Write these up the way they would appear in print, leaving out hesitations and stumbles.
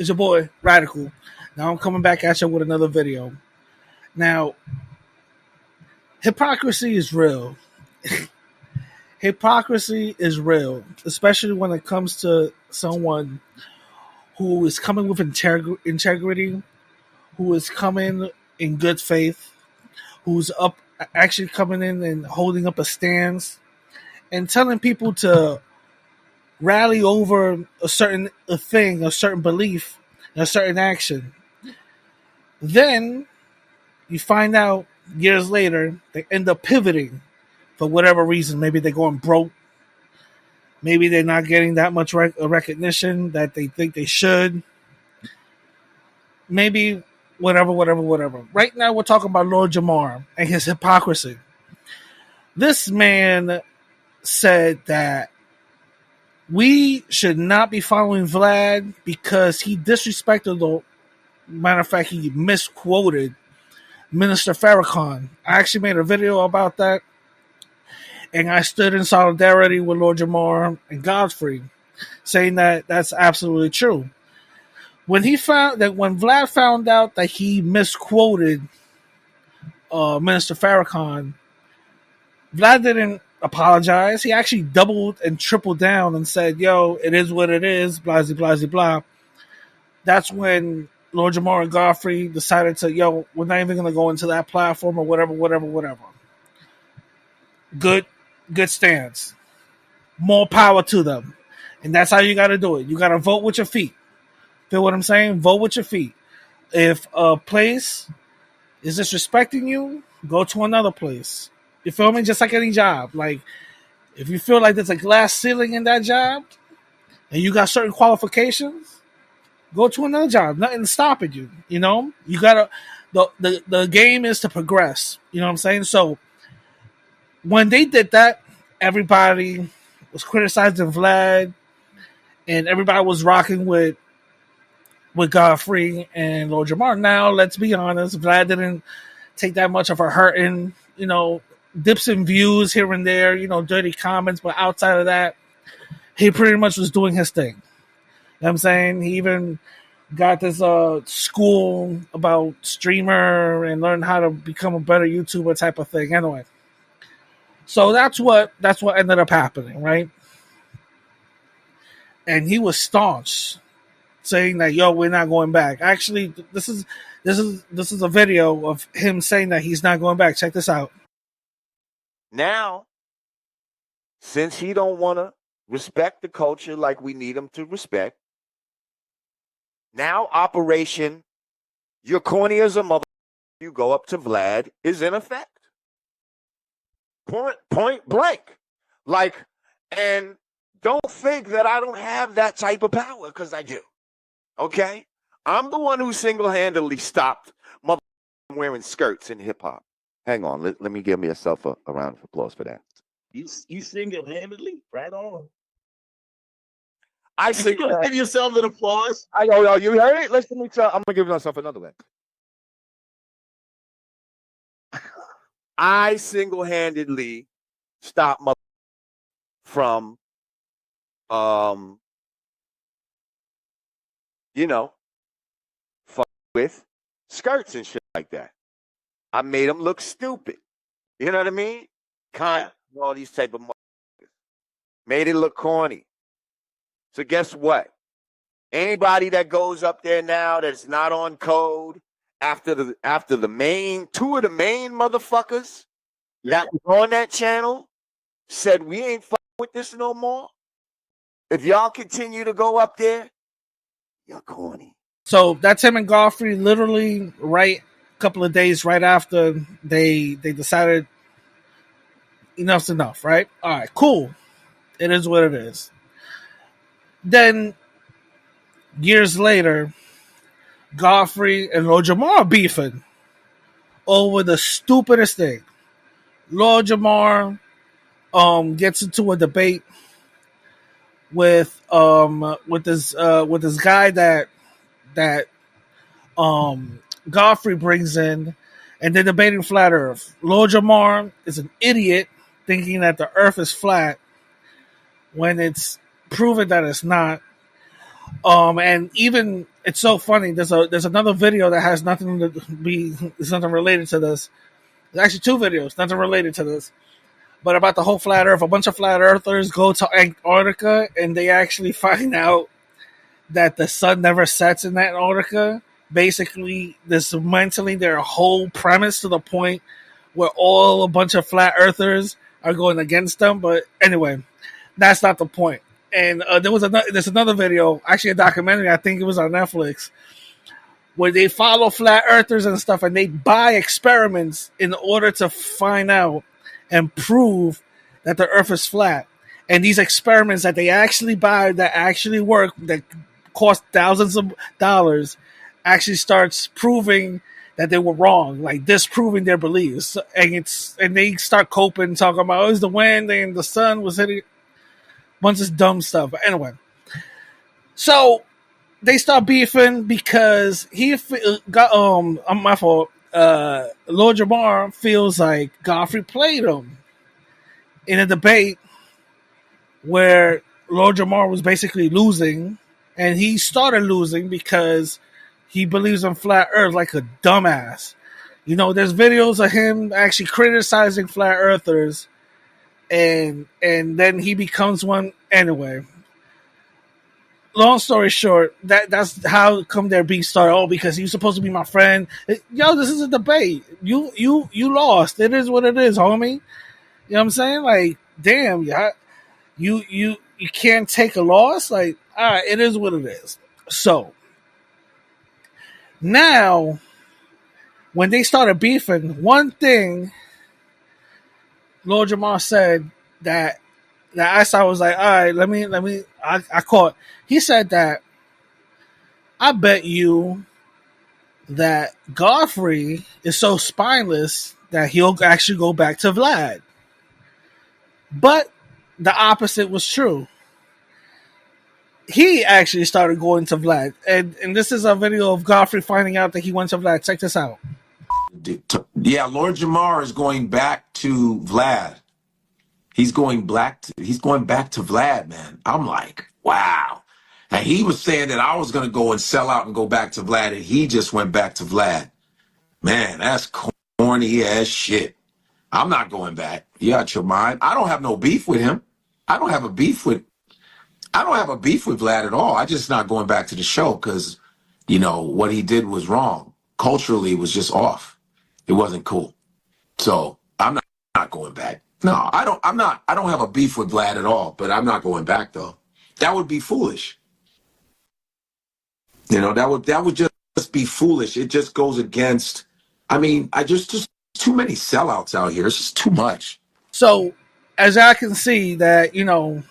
It's your boy, Radical. Now I'm coming back at you with another video. Now, hypocrisy is real. Hypocrisy is real, especially when it comes to someone who is coming with integrity, who is coming in good faith, who's up actually coming in and holding up a stance and telling people to rally over a thing, a certain belief, a certain action. Then you find out years later they end up pivoting for whatever reason. Maybe they're going broke. Maybe they're not getting that much recognition that they think they should. Maybe whatever. Right now we're talking about Lord Jamar and his hypocrisy. This man said that we should not be following Vlad because he disrespected the matter of fact, he misquoted Minister Farrakhan. I actually made a video about that, and I stood in solidarity with Lord Jamar and Godfrey, saying that that's absolutely true. When Vlad found out that he misquoted Minister Farrakhan, Vlad didn't apologize. He actually doubled and tripled down and said, "Yo, it is what it is." Blah blah blah blah. That's when Lord Jamar and Godfrey decided to, we're not even going to go into that platform or whatever. Good stance. More power to them. And that's how you got to do it. You got to vote with your feet. Feel what I'm saying? Vote with your feet. If a place is disrespecting you, go to another place. You feel me? Just like any job. Like, if you feel like there's a glass ceiling in that job and you got certain qualifications, go to another job. Nothing's stopping you. You know, you gotta. The game is to progress. You know what I'm saying? So when they did that, everybody was criticizing Vlad, and everybody was rocking with Godfrey and Lord Jamar. Now, let's be honest, Vlad didn't take that much of a hurting. You know, dips in views here and there. You know, dirty comments, but outside of that, he pretty much was doing his thing. You know what I'm saying? He even got this school about streamer and learn how to become a better YouTuber type of thing. Anyway, so that's what ended up happening, right? And he was staunch, saying that we're not going back. Actually, this is a video of him saying that he's not going back. Check this out. Now, since he don't want to respect the culture like we need him to respect, now Operation You're Corny as a Mother, you go up to Vlad is in effect. Point blank. Like, and don't think that I don't have that type of power, because I do. Okay? I'm the one who single-handedly stopped mother wearing skirts in hip-hop. Hang on. Let me give myself a round of applause for that. You single-handedly? Right on. I single-handedly. Give yourself an applause. You heard it? Listen to me tell. I'm going to give myself another one. I single-handedly stopped mother from, with skirts and shit like that. I made them look stupid. You know what I mean? All these type of motherfuckers. Made it look corny. So guess what? Anybody that goes up there now that's not on code after the main two of the main motherfuckers that was on that channel said we ain't fucking with this no more. If y'all continue to go up there, you're corny. So that's him and Godfrey literally a couple of days right after they decided enough's enough, right? All right, cool. It is what it is. Then years later, Godfrey and Lord Jamar beefing over the stupidest thing. Lord Jamar gets into a debate with this guy that Godfrey brings in, and they're debating flat Earth. Lord Jamar is an idiot, thinking that the Earth is flat when it's proven that it's not. And even it's so funny. There's another video that has nothing to be. It's nothing related to this. There's actually two videos, nothing related to this, but about the whole flat Earth. A bunch of flat earthers go to Antarctica and they actually find out that the sun never sets in Antarctica. Basically, dismantling their whole premise to the point where a bunch of flat earthers are going against them. But anyway, that's not the point. And there's another video, actually a documentary. I think it was on Netflix, where they follow flat earthers and stuff, and they buy experiments in order to find out and prove that the Earth is flat. And these experiments that they actually buy, that actually work, that cost thousands of dollars, actually starts proving that they were wrong, like disproving their beliefs. And they start coping, talking about, it's the wind and the sun was hitting, bunch of dumb stuff. But anyway, so they start beefing because he got my fault. Lord Jamar feels like Godfrey played him in a debate where Lord Jamar was basically losing, and he started losing because he believes in flat Earth like a dumbass. You know, there's videos of him actually criticizing flat earthers, and then he becomes one anyway. Long story short, that's how come their beef started. Oh, because he was supposed to be my friend. Yo, this is a debate. You lost. It is what it is, homie. You know what I'm saying? Like, damn, yeah, you can't take a loss. Like, all right, it is what it is. So now, when they started beefing, one thing Lord Jamar said that I saw was like, all right, let me. I caught. He said that I bet you that Godfrey is so spineless that he'll actually go back to Vlad. But the opposite was true. He actually started going to Vlad. And this is a video of Godfrey finding out that he went to Vlad. Check this out. Yeah, Lord Jamar is going back to Vlad. He's going back to Vlad, man. I'm like, wow. And he was saying that I was going to go and sell out and go back to Vlad, and he just went back to Vlad. Man, that's corny as shit. I'm not going back. You out your mind. I don't have no beef with him. I don't have a beef with Vlad at all. I just not going back to the show because, you know, what he did was wrong. Culturally, it was just off. It wasn't cool. So I'm not going back. No, I don't have a beef with Vlad at all, but I'm not going back though. That would be foolish. You know, that would just be foolish. It just goes against, I mean, just too many sellouts out here. It's just too much. So as I can see that, you know,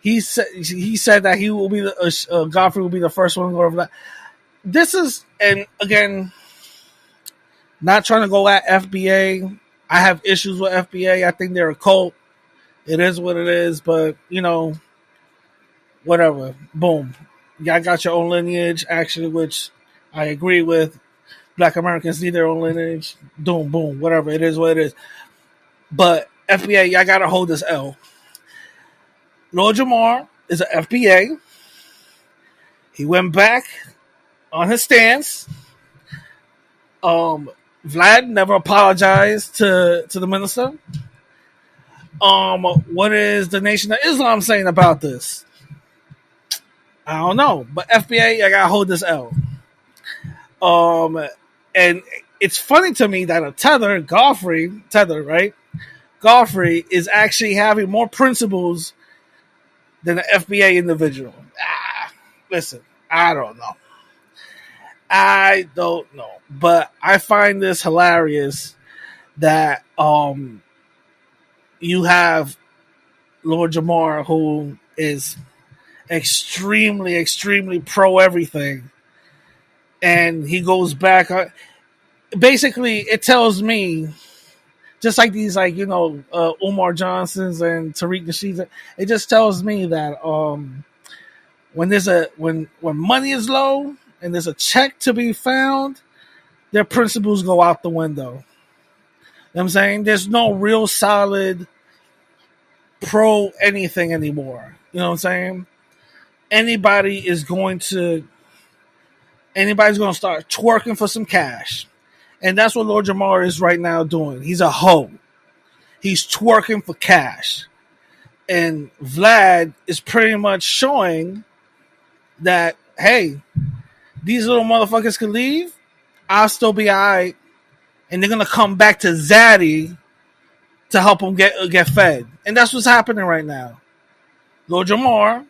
he said that he will be Godfrey will be the first one to go over that. This is, and again, not trying to go at FBA. I have issues with FBA. I think they're a cult. It is what it is, but you know, whatever. Boom. Y'all got your own lineage, actually, which I agree with. Black Americans need their own lineage. Boom, boom, whatever. It is what it is. But FBA, y'all gotta hold this L. Lord Jamar is an FBA. He went back on his stance. Vlad never apologized to the minister. What is the Nation of Islam saying about this? I don't know, but FBA, I gotta hold this L. And it's funny to me that a Godfrey, right? Godfrey is actually having more principles than an FBA individual. Listen, I don't know. But I find this hilarious that you have Lord Jamar, who is extremely, extremely pro everything, and he goes back. Basically, it tells me, just like these, like, you know, Umar Johnsons and Tariq Nasheed, it just tells me that when money is low and there's a check to be found, their principles go out the window. You know what I'm saying? There's no real solid pro anything anymore. You know what I'm saying? anybody's going to start twerking for some cash. And that's what Lord Jamar is right now doing. He's a hoe. He's twerking for cash. And Vlad is pretty much showing that, hey, these little motherfuckers can leave. I'll still be all right. And they're going to come back to Zaddy to help them get fed. And that's what's happening right now. Lord Jamar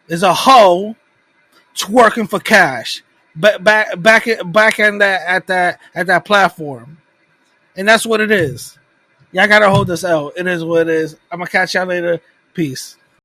is a hoe twerking for cash. Back in at that platform. And that's what it is. Y'all gotta hold this out. It is what it is. I'm gonna catch y'all later. Peace.